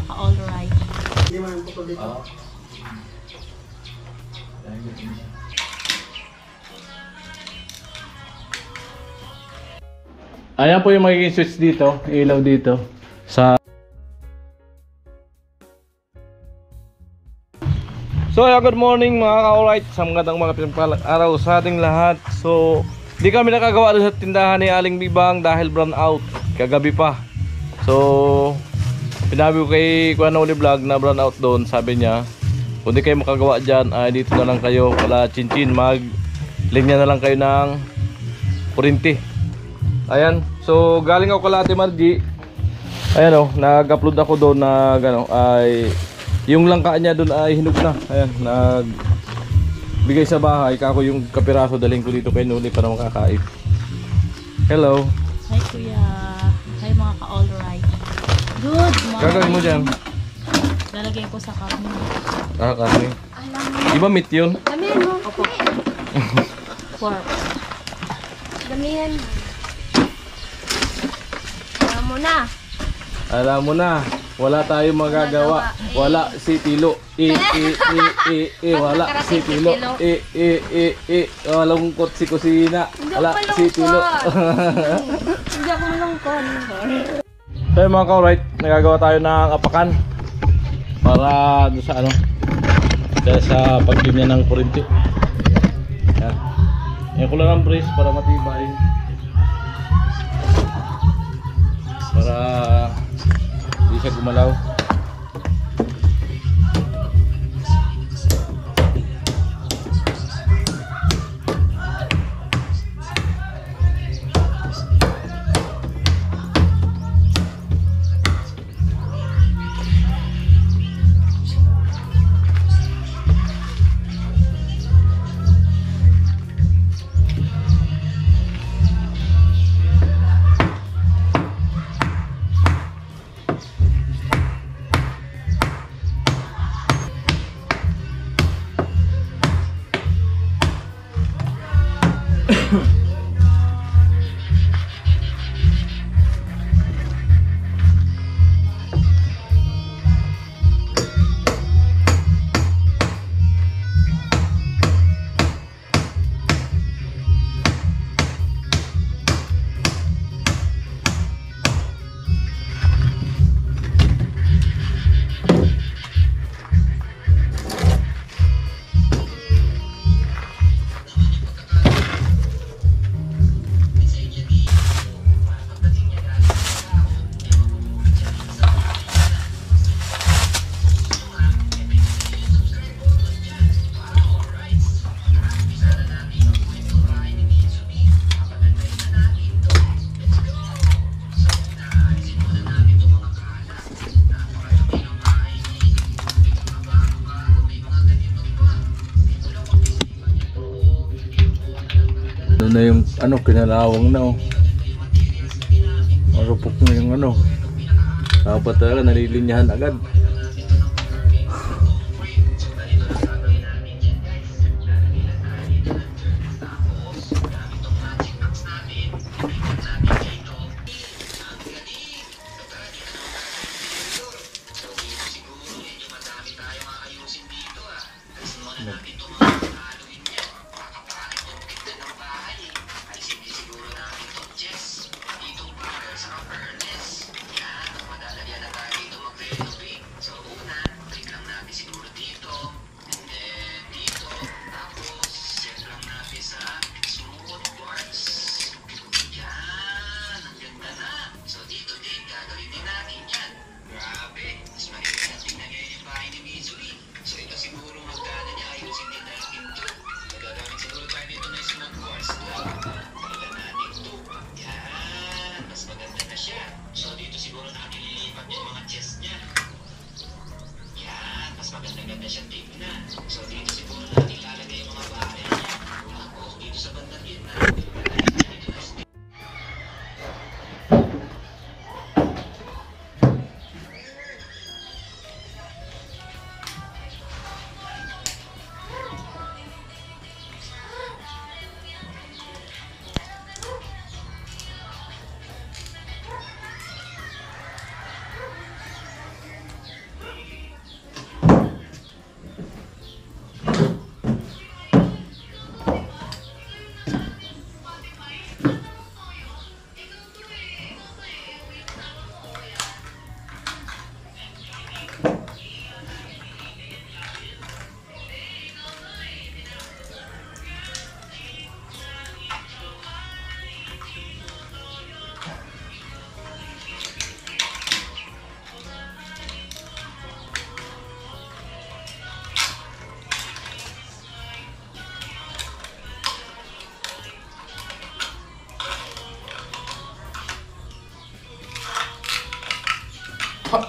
ka-all right. Hindi mo yung pukul dito. Ayan po yung magiging switch dito, ilaw dito sa. So good morning mga ka-alright, sa magandang mga pinagpalang araw sa ating lahat. So di kami nakagawa doon sa tindahan ni Aling Bibang dahil brown out kagabi pa. So pinabi ko kay Kuya Noli Vlog na brown out doon. Sabi niya kung di kayo makagawa dyan ay dito na lang kayo pala chinchin, mag linya na lang kayo ng kurinti. Ayan, so galing ako kala Ate Margie. Ayan nag-upload ako doon na gano ay yung langka niya doon ay hinog na. Ayan, nagbigay sa bahay. Kako yung kapiraso daling ko dito kay Noli para makakain. Hello. Hi Kuya. Hi mga ka-all right. Good morning. Gagawin mo dyan? Lalagay ko sa karne. Karne. Iba meat yun? Damihan mo. Opo. Pork. Damihan mo. Alam mo na. Alam mo na, wala tayong magagawa. Wala si Tilo. Wala si Tilo. Malungkot si Kusina. Wala si Tilo. Hindi ako malungkot. So mga ka-alright, nagagawa tayo ng apakan para doon sa sa paglinya ng kurinti. Yan. Yan ko lang ang brace para matibay. Para hindi siya gumalaw. Na yung kinalawang na marupok na yung dapat talaga nalilinyahan agad. Oh.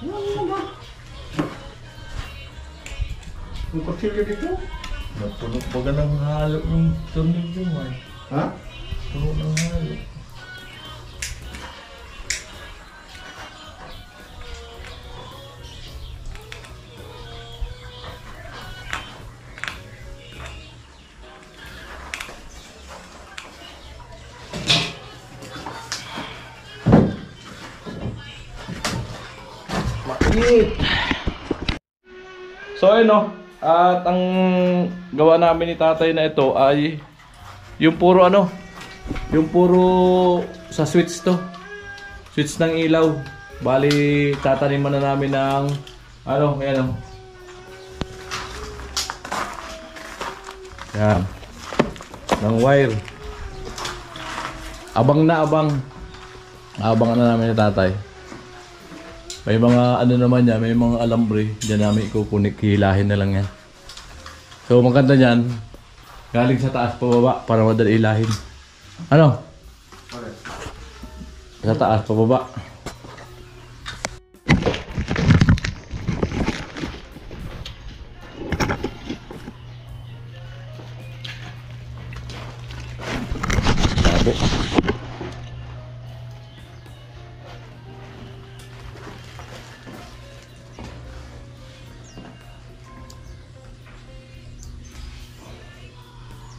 Ano ba? Yung kutsilyo dito? Napuno baga ng halo yung tornilyo mo eh. Ha? Puno ng halo. Mainit! So ayun no, at ang gawa namin ni tatay na ito ay yung puro ano, yung puro sa switch to. Switch ng ilaw. Bali tataniman na namin ng ano, ayan o. Yan. Ng wire. Abang na abang. Abang na namin ni tatay. May mga ano naman yan, may mga alambre. Diyan namin ikukunik, hilahin na lang yan. So maganda yan. Galing sa taas pababa para madali hilahin. Ano? Sa taas pababa. Labo.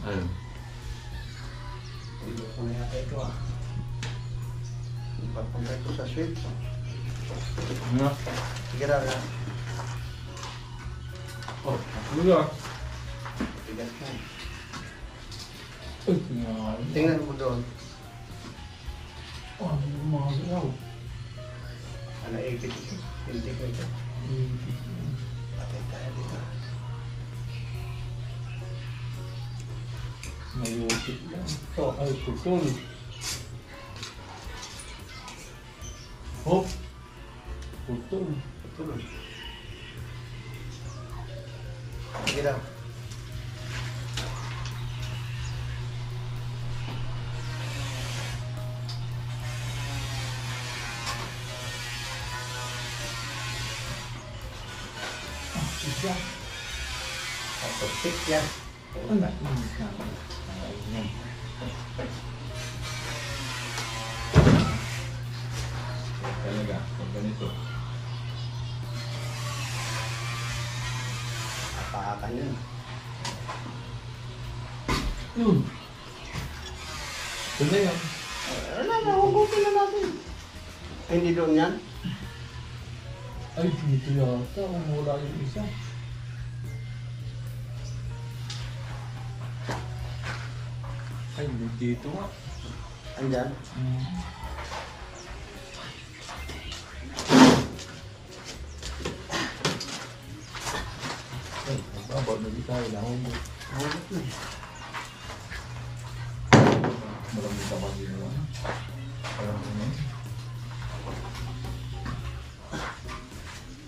Ayun. Hindi ko na yata ito ah. Papunta ko sa switch. Ano? Sige raw na. Oh, ano yan? Tigas na. Ay, tingnan. Tingnan mo doon. Oh, ano yung mga galaw? Ano, ipit ito. Hindi ko ito. Patay tayo dito. Mayusip lang. Ito ay putol. Hop. Putol. Tulog. Sige raw. Isa. Pagpapit yan. Wala. Ayan. Talaga, pag ganito. Apakan yun. Yun. Ito na yan. Wala na, hugutin na natin. Ay, hindi doon yan? Ay, dito yata. Umula yung isa. Ay, dito nga. Andyan? Ay, nagbabaw na di tayo. Nahumot. Hugot na. Malamig ka pa ginawa. Parang ano.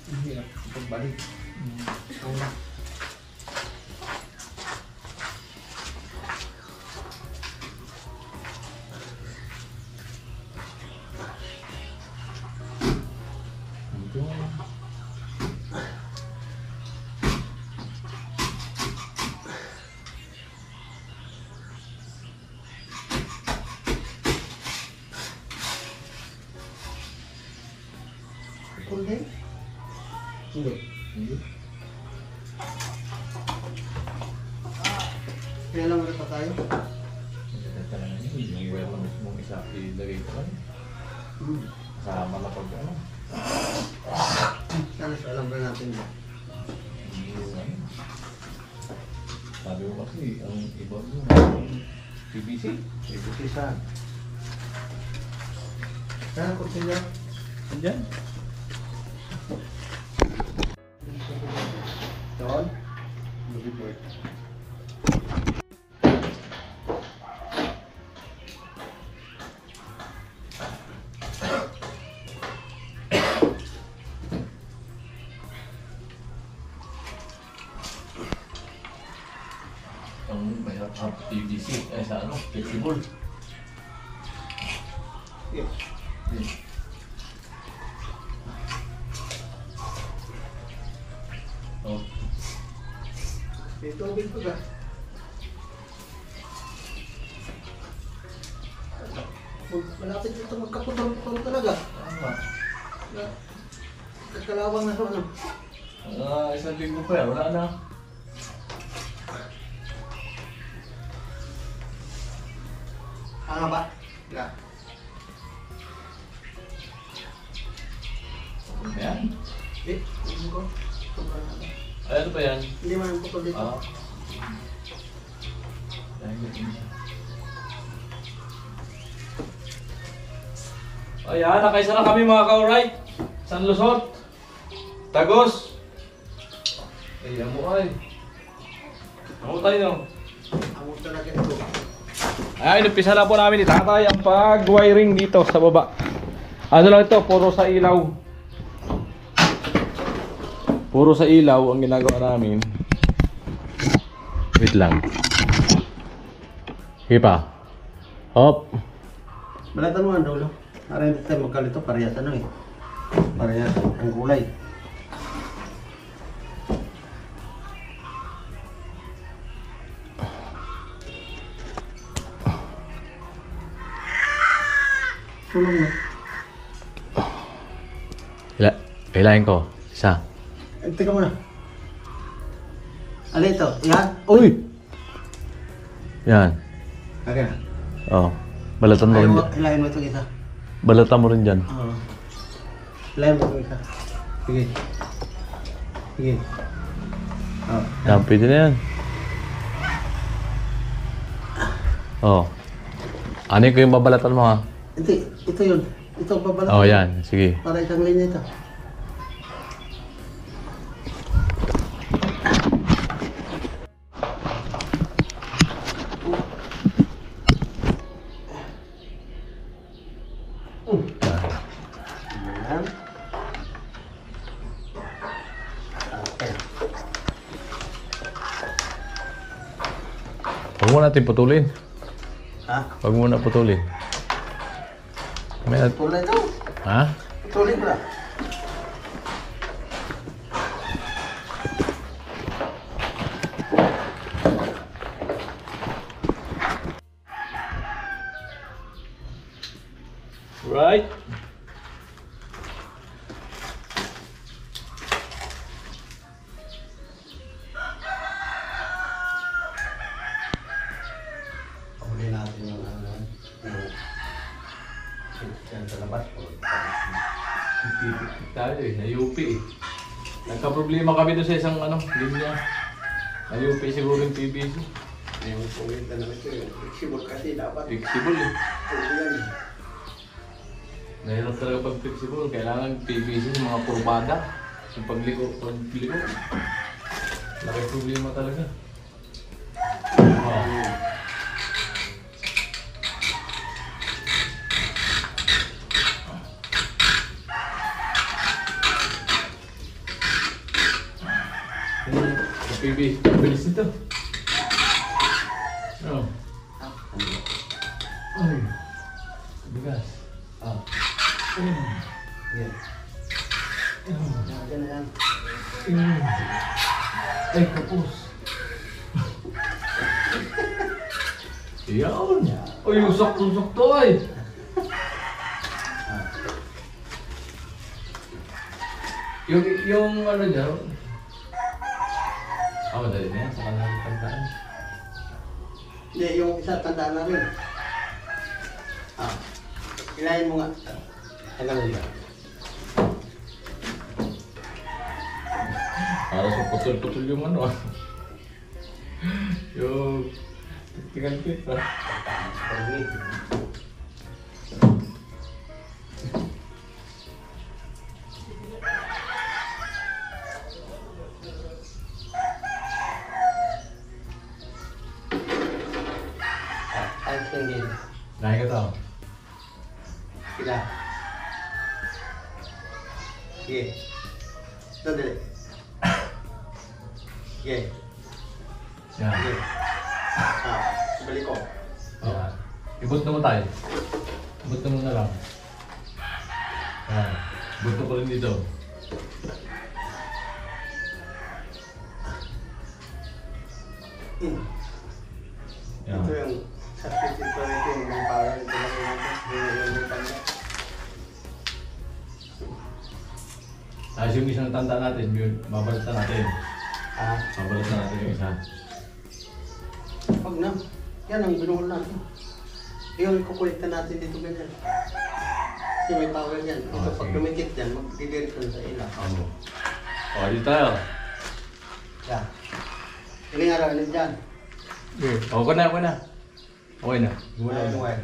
Hindi na. Pagbalik. Wala. Ito. Hindi. Hindi. Hindi. Kaya lang ulit pa tayo. Maganda na yun. Yung wire na mismong isa ilagay ko lang. Kasama na pag ano. Sana sa alam ba natin yan? Yung ano. Sabi mo kasi, ang iba yung PVC. Ibuti saan? Saan ang kutsilyo? Andyan. Doon? Hindi pwede. Ang mahirap sa PVC, sa ano, flexible. Yes. Oh. May tubig pa ba? Malapit dito magkaputol-putol talaga. Tama. Kakalawang na ano. Isang linggo pa yan, wala na. Ano ba? Yeah. Ayan. Hindi ko. Ay, ano pa yan? Hindi man ang putol dito. Ah. Ayan, nakaisa na kami mga ka-alright. San Luzon. Tagos. Ay, amo ay. Amo tayo no. Amo talaga ito. Ay, inumpisa na po namin ni Tatay ang pag-wiring dito sa baba. Ano lang ito, puro sa ilaw. Puro sa ilaw ang ginagawa namin. Wait lang. Hipa. Hop. Balatan mo ang dulo. Para hindi tayo magkalito, parehas ano eh. Parehas ang kulay. Tulong na. Hilahin ko. Isa. Teka muna. Alin ito? Yan? Uy! Yan. Okay na. Oh. Balatan mo rin dyan. Hilahin mo itong isa. Balatan mo rin dyan. Oo. Hilahin mo itong isa. Sige. Sige. Oh. Yan, pwede na yan. Oh. Ano yung babalatan mo ha? Hindi. Ito yun. Ito ang babalat. Oh, yan. Sige. Para isang linya ito. Yan. Okay. Huwag mo natin putulin. Ha? Huwag mo na putulin. May Tulay ito. ha? Tulay ko na. Right. Huli natin yung ano. Yan sa labas. Tayo eh, na-UP eh. Nagka-problema kami doon sa isang ano, linya. Na-UP siguro yung PVC. Yung pungita naman ito yun. Flexible kasi dapat. Flexible eh. Yan. Nahirap talaga pag flexible. Kailangan PVC sa mga kurbada. Yung pagliko. Laki problema talaga. Wow. PVC. Bilis nito. Oh. Ay. Bigas. Ah. Yan. Yan na yan. Ay, kapos. Yan. Ay, usok-usok to ay. Yung ano dyan. Madali na yan. Saka natin tandaan. Hindi, yung isa tandaan na rin. Hilahin mo nga. Hanggang ulit. Para sa putol-putol yung ano. Yung tingnan kita. Ayos yung game. Nahin ka to. Sila. Sige. Sandali. Sige. Yan. Sige. Balik ko. Yan. Ibot na mo tayo. Ibot na mo na lang. Yan. Ibot ko rin dito. Yan. Ito yung substitute ko ito yung may power ito lang yung tanda. Tapos yung isang tanda natin, babalatan natin. Babalatan natin yung isa. Wag na. Yan ang binuhol natin. Yung kukulitan natin dito ganyan. Kasi may power yan. Ito pag dumikit yan, magdidirit ko sa ilaw. Oo. O, dito tayo. Yan. Iling araw ulit dyan. Okay na, okay na. Okay na. Wala yung wire.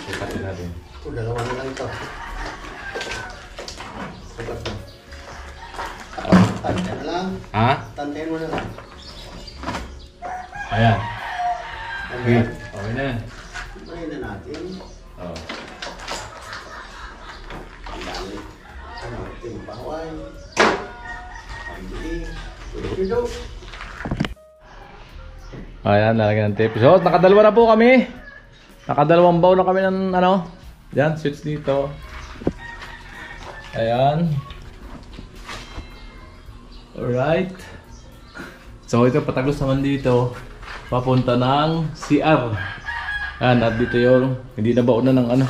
Ikatin natin. Dalawa na lang ito. Sabat na. Tantayin na lang. Ha? Tantayin mo na lang. Ayan. Ano Okay. yan? Okay na. Mahin na natin. Oo. Ang dami. Ano, timpaway. Pambili. Tulo-tulo. Ayan, lalagyan ng tape. So, nakadalawa na po kami. Nakadalawang bowl na kami ng ano. Yan, switch dito. Ayan. Alright. So, ito patagos naman dito. Papunta ng CR. Ayan, at dito yung hindi na baon na ng ano.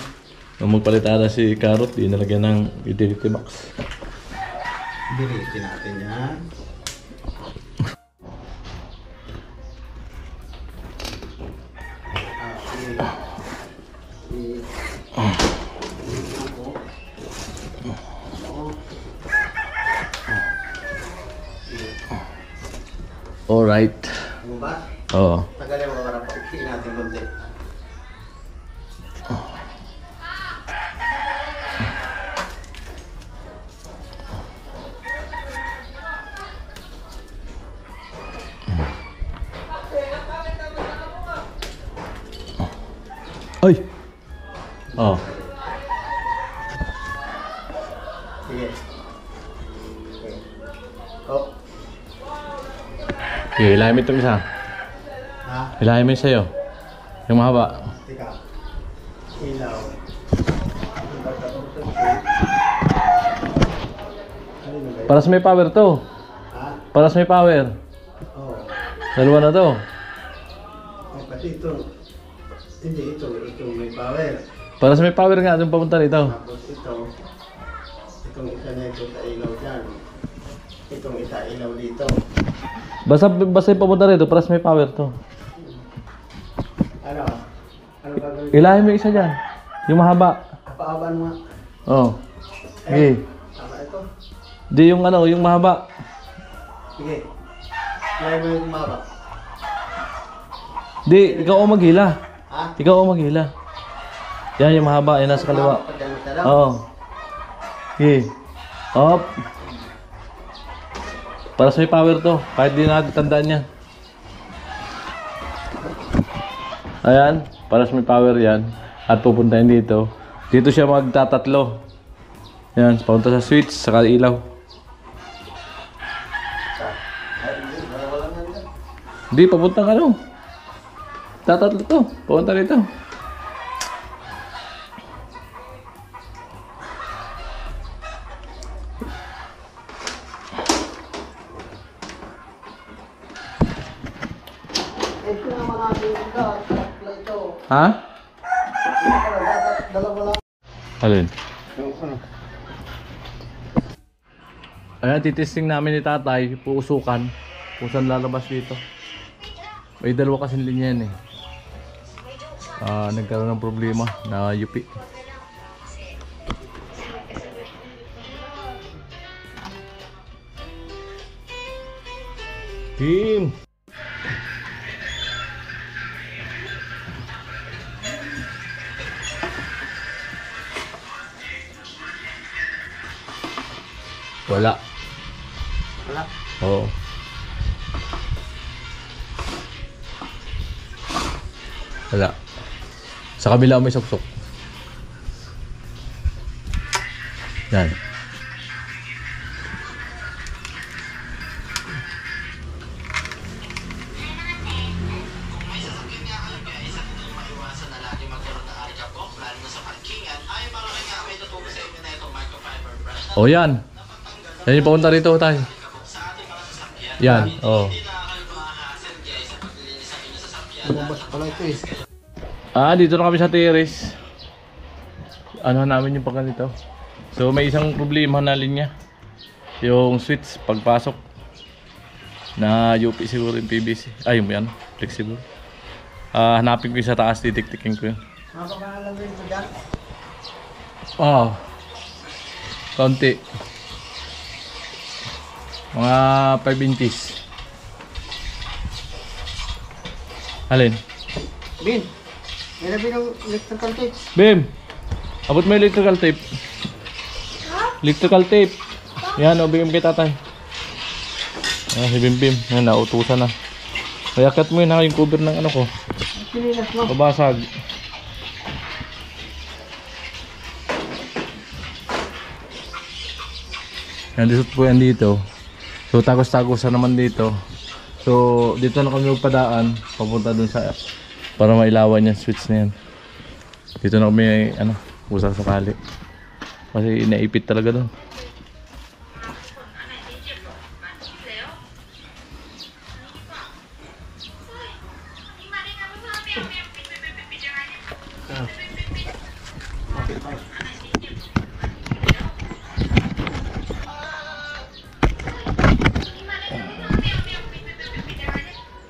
Nung magpalitada si Carrot, di nalagyan ng utility box. Dilitin natin yan. Alright. Ano ba? Oo. Tagalin mo para pag-ikin natin konti. Ay! Oh. Sige. Oh. Okay, hilahin mo itong isa. Ha? Hilahin mo yung sa'yo. Yung mahaba. Teka. Ilaw. Para sa may power to. Ha? Para sa may power. Oo. Dalawa na to. Oh, kasi ito. Hindi, ito may power. Para sa may power nga, doon papunta rito. Tapos itong isa na ito sa ilaw dyan. Itong isa ilaw dito. Basta yung papunta rito, para sa may power to. Ano? Ano gagawin? Hilahin mo yung isa dyan. Yung mahaba. Paaban mo. Oh. Okay. Tama ito. Di yung ano, yung mahaba. Sige. Ilay mo yung mapa. Di, ikaw ang maghila. Ha? Ikaw ang maghila. Yan yung mahaba, yan nasa kaliwa. Oo. Okay. Up. Para sa may power to. Kahit di natin tandaan yan. Ayan. Para sa may power yan. At pupuntahin dito. Dito siya magtatatlo. Yan. Papunta sa switch. Saka ilaw. Hindi. Papunta ka ano. Tatatlo to. Papunta dito. Ha? Alin? Ayan, titesting namin ni tatay, puusukan kung saan lalabas dito. May dalawa kasing linya yan eh. Nagkaroon ng problema na UP. Team! Wala. Wala. Oo. Wala. Sa kabila may suksok. Yan. O yan. Yan yung papunta rito tayo. Yan. Oh. Lumabas pala ito eh. Dito na kami sa terrace. Ano namin yung pagkanito. So may isang problema na linya. Yung switch pagpasok na UP siguro yung PVC. Ay yung yan, flexible. Hanapin ko yung sa taas, titik-tikin ko yun. Mapakalang rin mo dyan. Konti. Mga 5 inches. Alin? Bin, may nabi ng electrical tape. Bim! Abot mo yung electrical tape. Electrical tape. Yan, bigyan kay tatay. Si Bim Bim. Yan, nautusan na. Kaya cut mo yun ha, yung cover ng ano ko. Pinilas mo. Babasag. Yan, disot po yan dito. So, tagos-tagosan naman dito. So, dito na kami magpadaan. Papunta dun sa... Para mailawan yung switch na yan. Dito na kami, ano, usap sakali. Kasi inaipit talaga doon.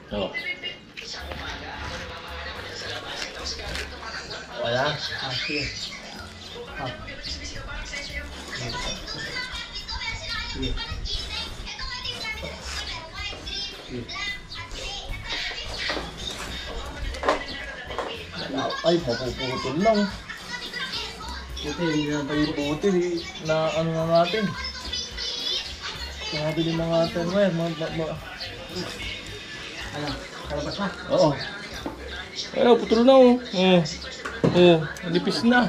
Oh. Wala? Sige. Sige. Ay, papuputol lang. Buti, hindi na tayo. Buti na ano na natin. Nabili na natin ngayon. Ano? Kalabas na? Oo. Ay, putol na oh. Oh, nipis na.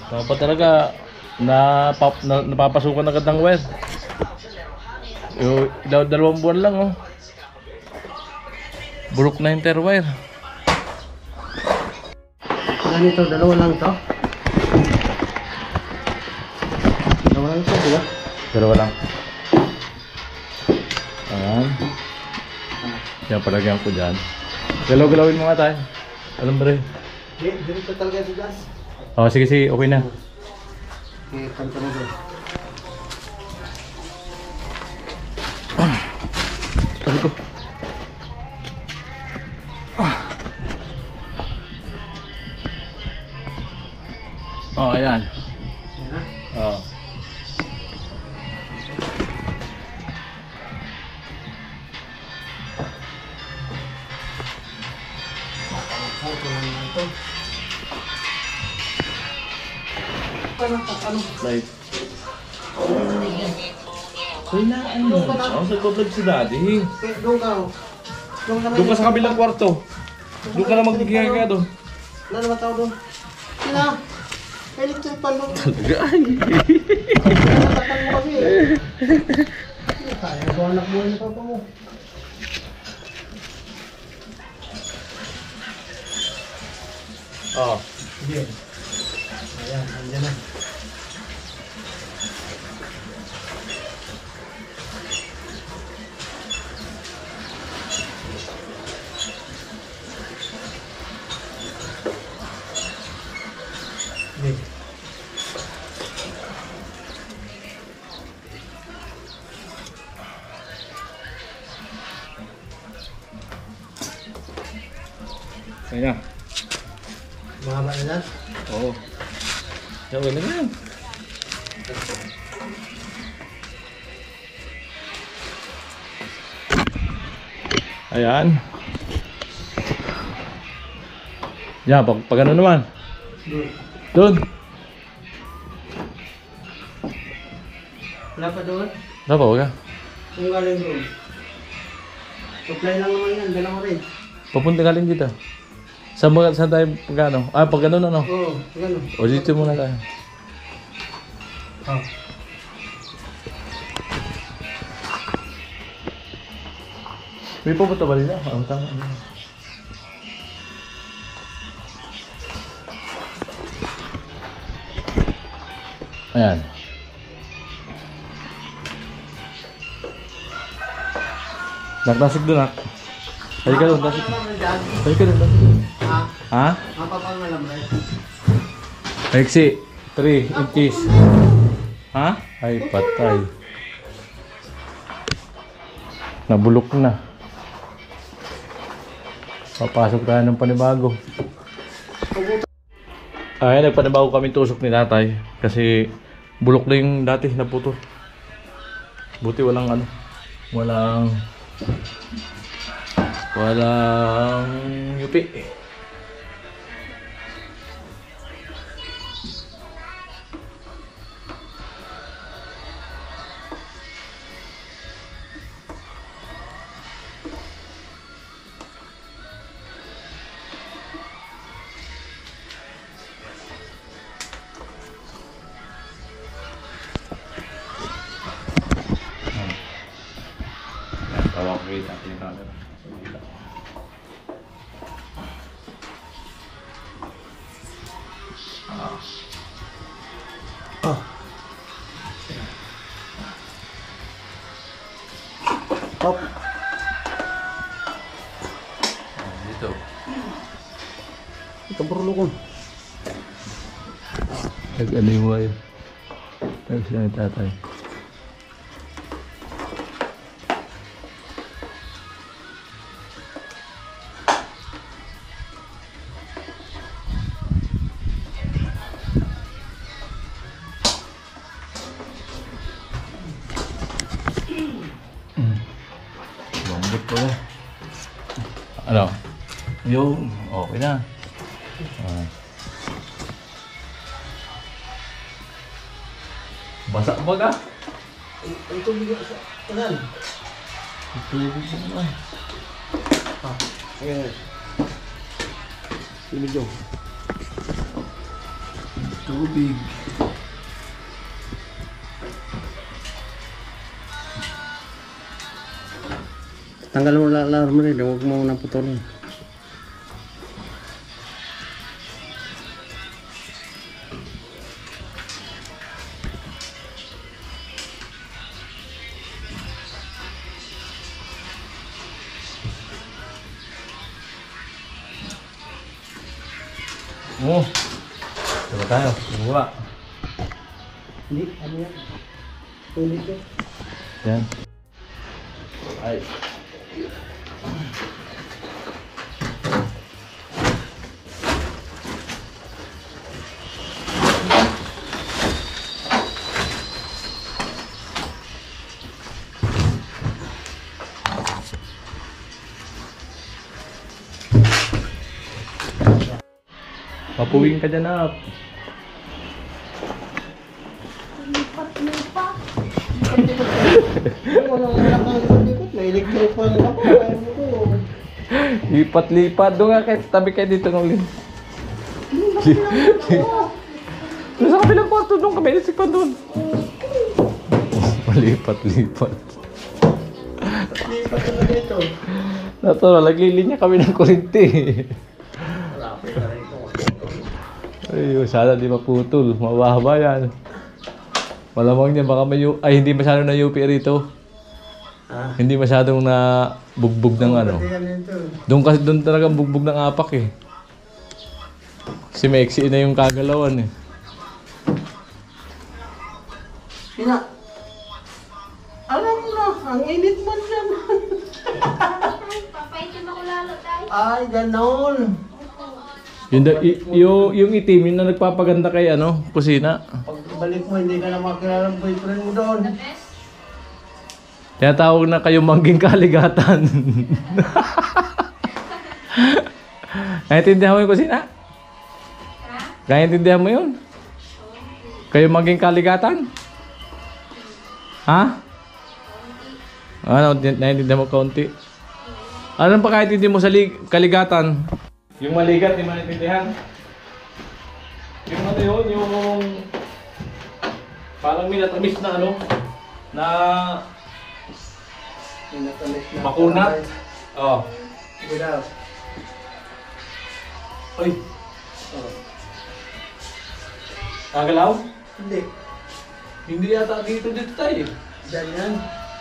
Dapat talaga napapasukan agad ng wire. Yung 2 buwan lang oh. Burok na yung interwire. Ganito, 2 lang to. 2 lang to, diba? 2 lang. Ayan. Yan, palagyan ko dyan. Galaw-galawin mo nga tayo. Alam ba rin? Dito talaga sa gas. Oh, sige, okay na. Okay, kanta mo doon. Tabi ko. Oh, ayan. Ayan na. Oh. Photo lang ito. Ano? Light. Kailangan mo. Ako nagpa-vlog si daddy. Doon ka. Doon ka sa kabilang kwarto. Doon ka na magkikaya kaya doon. Wala naman tao doon. Sila. Electric pan doon. Talaga ay. Natakan mo kasi. Kaya ko anak mo yung papa mo. Oh. Sige. Ayan, andyan na. Sige. Kaya. Mahaba na yan. Oo. Okay na yan. Ayan. Yan, pag ano naman. Doon. Doon. Wala pa doon? Dapat ka? Kung galing doon. Supply lang naman yan, dalawa rin. Papunta galing dito. Saan tayo pagkano? Ah, pag ganun ano? Oo, gano'n. O dito muna tayo. Ah. May pupunta ba nila? Ang tama. Ayan. Naktasig doon ha. Halika doon, tasig. Halika doon, tasig doon. Ha? Ha? Mapapangalam rin. Alexi, 3 inches. Ha? Ay, patay. Nabulok na. Papasok tayo ng panibago. Ay, nagpanibago kami tusok ni tatay. Kasi bulok na yung dati na puto. Buti walang ano. Walang yupi. Tawag ko yung ating camera. Hop. Dito. Ito bro ko. Nag-ano yung wire. Tapos na yung tatay. Lambot po na. Ano? Yung, okay na. Basa ba ka? Ito bigyan sa kanan. Tubig mo naman. Ayan. Sino dyan? Tubig. Tanggal mo alarm rin, huwag mo naputulin. Oh. Coba tayo. Buka. Hindi, ano yan? Tulit yun. Yan. Ay. Papuwing ka dyan, Ap. Lipat-lipat. Walang likot, may electric fan ako. Ayaw mo ko. Lipat-lipat. Doon nga kayo, tabi kayo dito ng lin. Doon sa kabilang kwarto, doon kami. Isip pa doon. Malipat-lipat. Lipat na dito. Natural, naglilinya kami ng kurinti. Malapit na rin ito. Ay, sana di maputol. Mababa yan. Malamang niya, baka may ay hindi masyadong na UP rito. Ah. Hindi masyadong na bugbog ng ano. Doon talaga bugbog ng apak eh. Kasi maiksi na yung kagalawan eh. Ina, alam mo na, ang init man dyan. Papaitin ako lalo, tay. Ay, ganon. Yung itim, yung na nagpapaganda kay ano, kusina. Pagbalik mo, hindi ka na makilala ng boyfriend mo doon. Tinatawag na kayo mangging kaligatan. Naintindihan mo yung kusina? Naintindihan mo yun? Kayo mangging kaligatan? Ha? Ano, naiintindihan mo kaunti? Anong pagkaintindi mo sa kaligatan? Yung maligat, di maintindihan? Yung ano yun, yung parang minatamis na ano, na Pinatamis na. makunat. Oh. Without. Ay, Oh. kagalaw? Hindi. Hindi yata dito tayo eh. Diyan yan.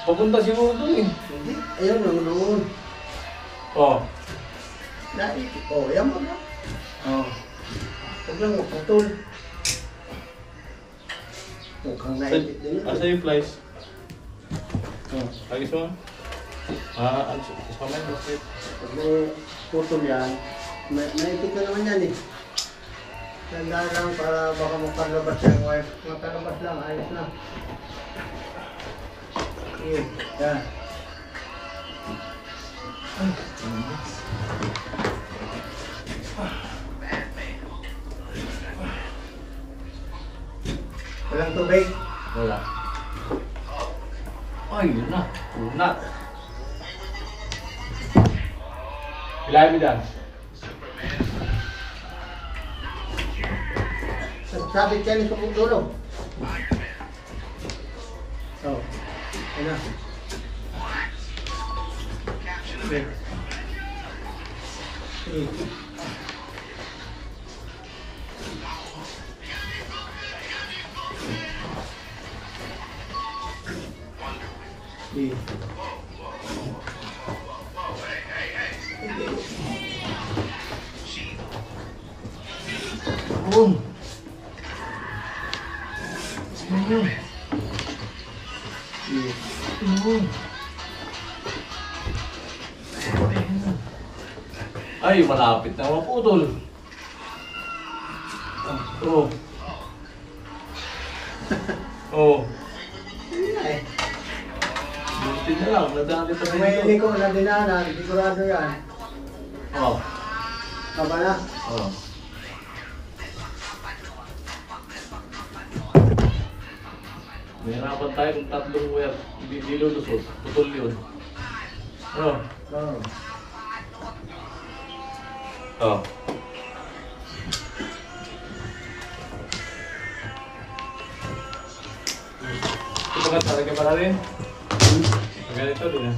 Papunta siguro doon eh. Hindi. Ayun, noon. Oh. Naipit. Oh, yan mo na. Oh. Huwag lang maputol. Mukhang naipit din yun. Asa yung flies? Oh, lagi mo? Ano sa kamay? Bakit? Pag may putol yan, naipit na naman yan eh. Tandaan lang para baka makalabas yung wife. Makalabas lang, ayos na. Yun, yan. Walang tubig. Wala. Ay, yun na. Unat. Ilahin mo dyan. Sabit yan sa dulo. Oh, yan na. Okay. Boom. Ay, malapit na maputol. Oh. Oh. Eh, Buti na lang, nadaan kita kung may dito. hindi ko na dinanan, sigurado yan. Oh. Tama na. Oh. Mahirapan tayo kung tatlong wire, hindi lulusot. Putol yun. Ano? Oh. Oh. Ito ka talaga pala rin? Ganito din ah.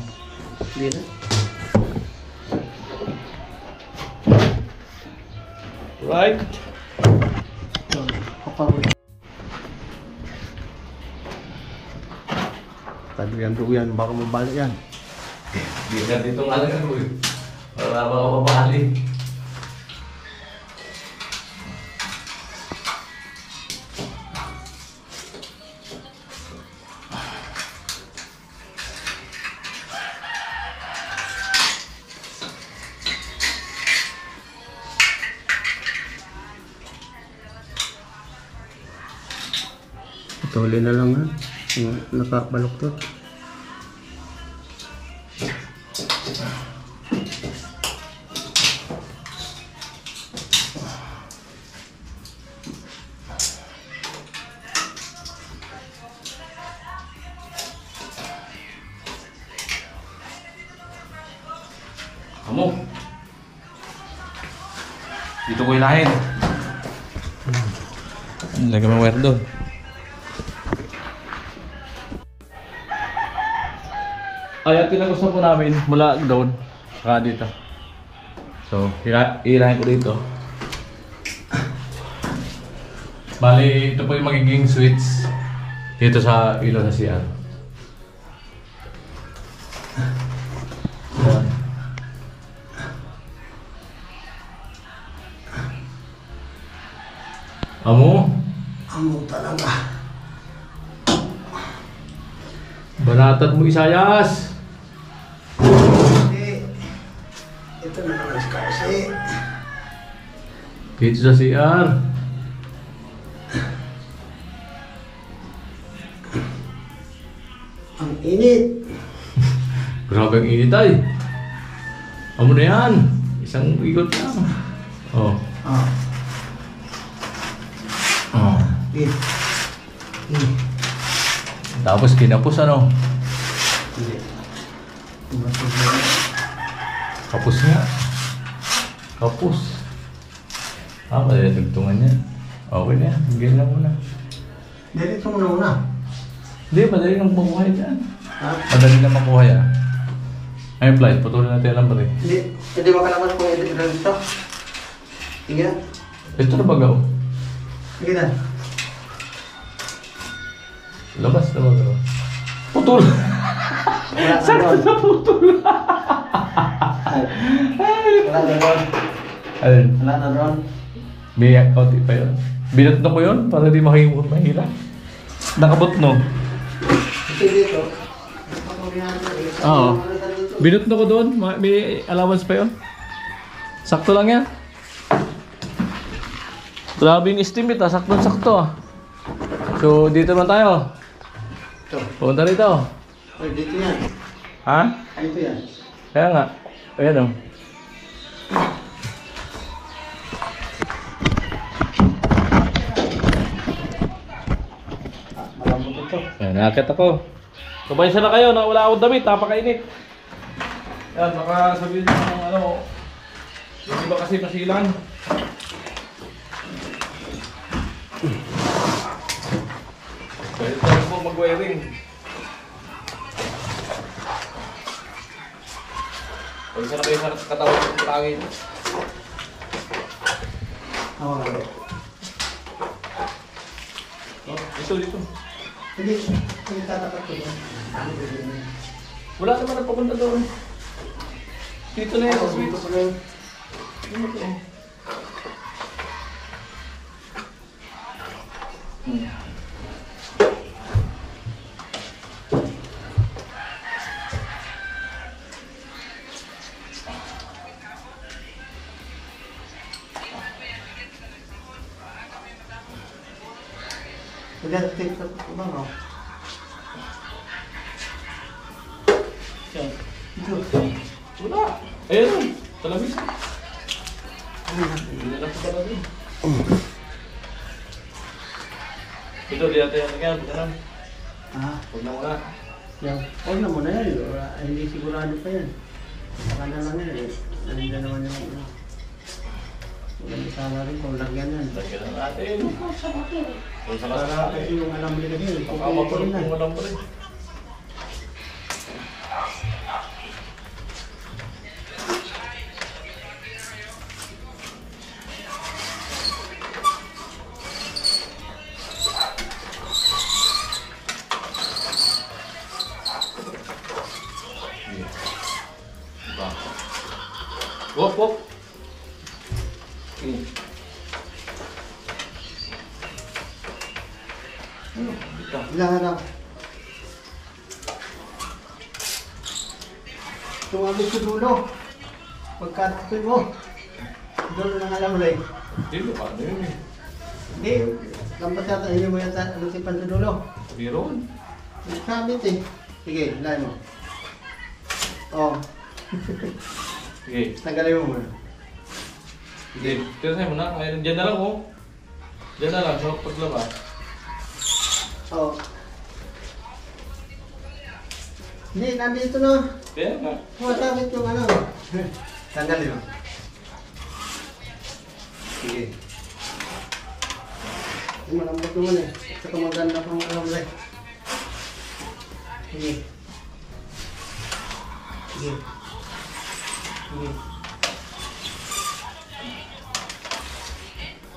Hindi na. Right? Kapag. Duyan, baka mabalik yan. Di na dito nga lang ako eh. Wala ba ako mabali? Patuloy na lang ha. Nakabaluktot. Kamu. Dito ko ilahin. Lagyan mo wire doon. Ay, at pinag-usap po namin mula doon saka dito. So, ilahin ko dito. Bali, ito po yung magiging switch dito sa ilaw sa CR. Ayan. Amo? Amo talaga. Banatan mo, Isayas! Hindi. Ito na naman kasi. Dito sa CR. Ang init. Grabe ang init ay. Amo na yan. Isang ikot lang. Oh. Ah. Oh. Eh. Tapos kinapos ano? Hindi. Kapos nga. Kapos. Ah, madali tugtungan niya. Okay na yan. Ganyan lang muna. Dito muna. Hindi, madali lang makuha yan. Ha? Madali lang makuha yan. Ay, flight. Patuloy natin alam ba rin? Hindi makalaman kung edit na dito. Sige na. Ito na bagaw. Sige na. Labas na bagaw. Putol! Wala na Sakto doon. sa putol! Wala na doon. Alin? Wala na doon. Biyak kaunti pa yun. Binat na ko yun para di mahila. Nakabot no? Kasi dito. Oo. Binat na ko doon. May allowance pa yun. Sakto lang yan. Grabe yung estimate ah. Sakto-sakto ah. So dito naman tayo. Ito. Punta rito. Ay, dito yan. Ha? Dito yan. Kaya nga. Ayan o. Malambot ito. Ayan, nakakit ako. Kumainsa na kayo, wala akong damit, napakainit. Ayan, baka sabihin nyo kung ano, hindi ba kasi pasilan? Pwede tayo po mag-wearing. Kumainsa na kayo sa katawan ng pangit. Wala na. Oh, dito. Hindi. Hindi tatapat ko doon. Wala naman ang papunta doon. Dito na yan, sa switch. Dito pa rin. Ano to? Pag-take sa ba, no? Yan. Dito. Wala. Ayun o. Talabis. Hindi na po pala din. Ito, di natin yan nagyan. Ganun. Huwag na muna. Yan. Huwag na muna yan. Hindi sigurado pa yan. Baka na lang yan eh. Nandiyan naman yung ano. Walang isala rin kung lagyan yan. Lagyan na natin. Kung sa Para kasakali. kasi yung alam nila yun. Baka Kukunin mapulog na. kung walang pa rin. Wop, wop. Lahat. Tumabot sa dulo. Pagkatapin mo. Dulo ng alam rin. Hindi, paano yun eh. Hindi. Lampas yata. Hindi mo yata alutipan sa dulo. Meron. Sabit eh. Sige, lahat mo. Oh. Sige. Tanggalin mo muna. Sige. Tirasin mo na. Ngayon, dyan na lang oh. Dyan na lang. So, paglabas. Oh. Hindi, nandito na. Kaya nga. Masabit yung ano. Tanggalin mo. Sige. Malambot naman eh. Saka maganda pang alam rin. Sige. Sige. Sige.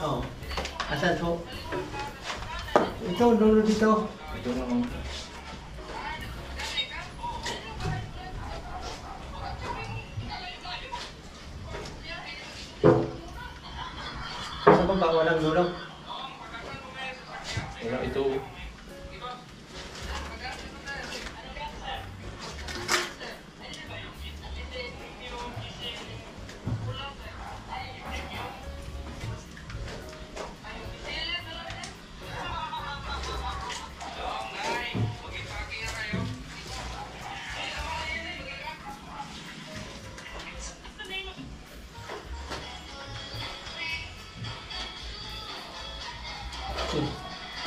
Oh. Asan po? Ito, dulo dito. Ito naman. Sa baba, walang dulo. Wala ito.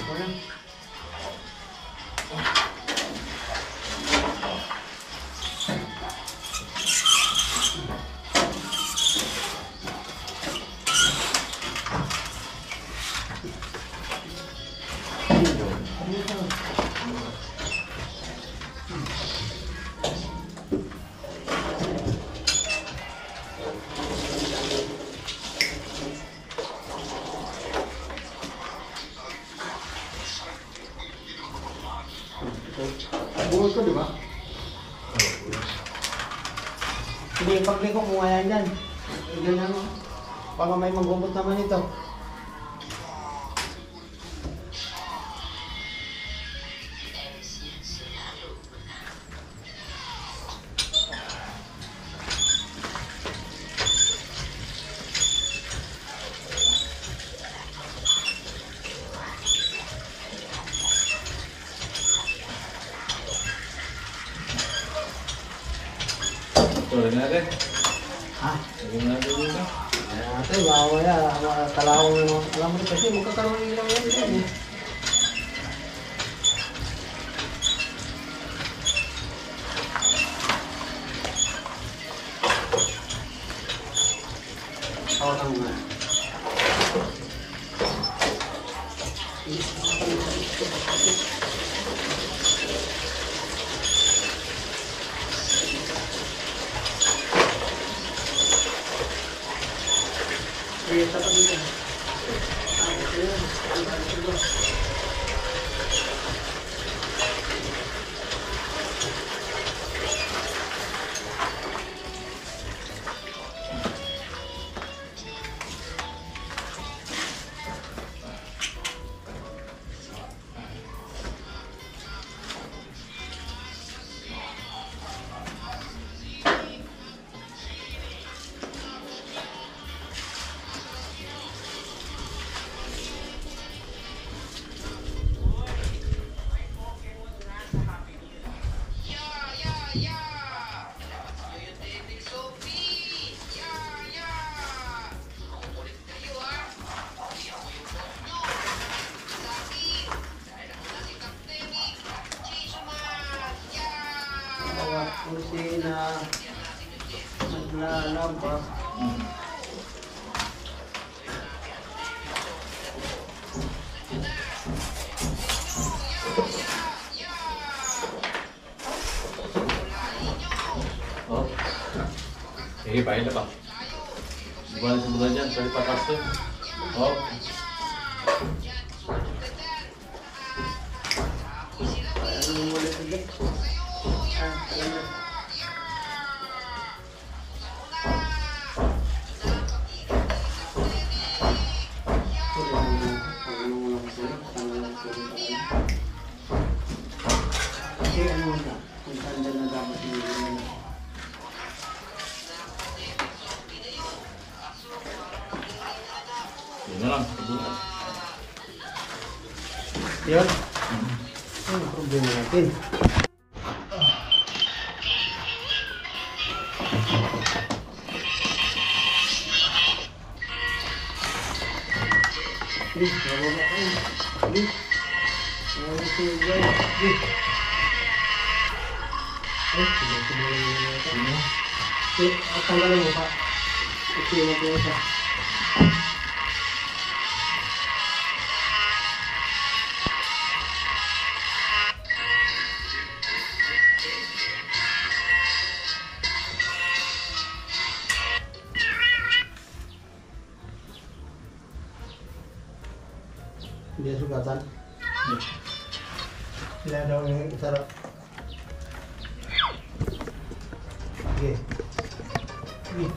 Walang. ito, di ba? Hindi, pagliko mo nga yan dyan. Ganyan mo. Baka may magbubot naman ito. Tuloy natin. Ha? Lagyan natin dito. Ate, mamaya, kalawang ano. Alam mo rin kasi, magkakaroon ng ilaw yan. Hawakan mo nga. Iya, tapat dito. Kusina, naglalaba. Oh. Eh, bahay na ba? Buwan sa bulan dyan, pwede patas to. Oh. Ano mo ulit ulit? Alam mo. Yun na lang, kabukas. Yun. Ano problema natin? Please, mababa kayo. Please. Ay, sige. Please. Ay, sige. Tanggalin mo pa. Ito mo po siya. Dia sugatan. Sila daw yung sarap. Okay. Okay.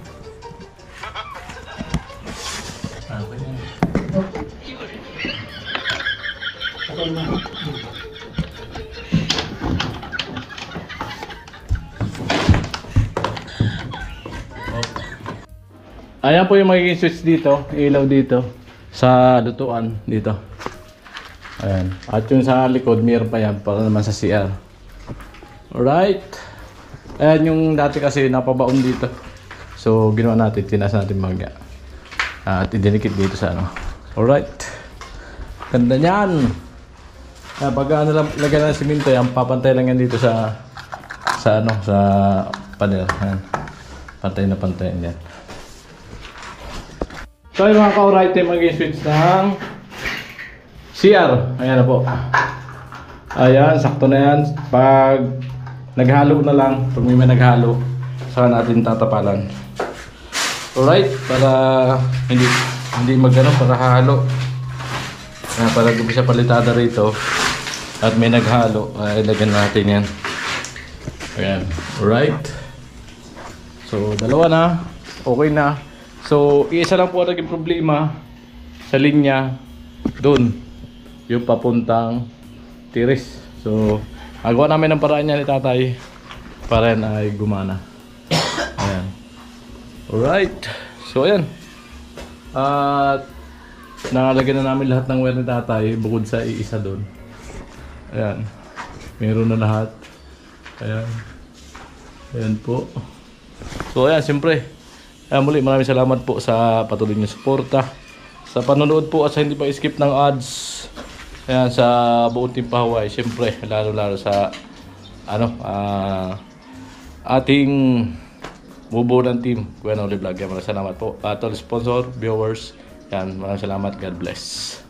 Apa yan? Ako na. Ayan po yung magiging switch dito, ilaw dito sa lutuan dito. Ayan. At yung sa likod, mayroon pa yan para naman sa CR. Alright. Ayan yung dati kasi napabaon dito. So ginawa natin, tinas natin magya. At idinikit dito sa ano. Alright. Ganda niyan. Pag ano lang, lagyan ng simento yan, papantay lang yan dito sa ano, sa pader. Ayan. Pantay na pantay yan. So yung mga ka-alright, yung magiging switch ng CR. Ayan na po. Ayan, sakto na yan. Pag naghalo na lang, pag may naghalo, saka natin tatapalan. Alright, para hindi magano, para halo. Para gubi sa palitada rito at may naghalo, ay lagyan natin yan. Ayan. Alright. So, dalawa na. Okay na. So, isa lang po ang naging problema sa linya doon. Yung papuntang tiris. So, agawa namin ng paraan niya ni tatay para yan ay gumana. Ayan. Alright. So, ayan. At nakalagyan na namin lahat ng wire ni tatay bukod sa iisa doon. Ayan. Meron na lahat. Ayan. Ayan po. So, ayan. Siyempre. Ayan, muli maraming salamat po sa patuloy niyo suporta. Sa panonood po at sa hindi pa skip ng ads. Ayan, sa buong Team Pahuway. Siyempre, lalo-lalo sa ating bubuo ng team. Kuya Noli Vlog. Maraming salamat po. At all sponsor, viewers. Yan, maraming salamat. God bless.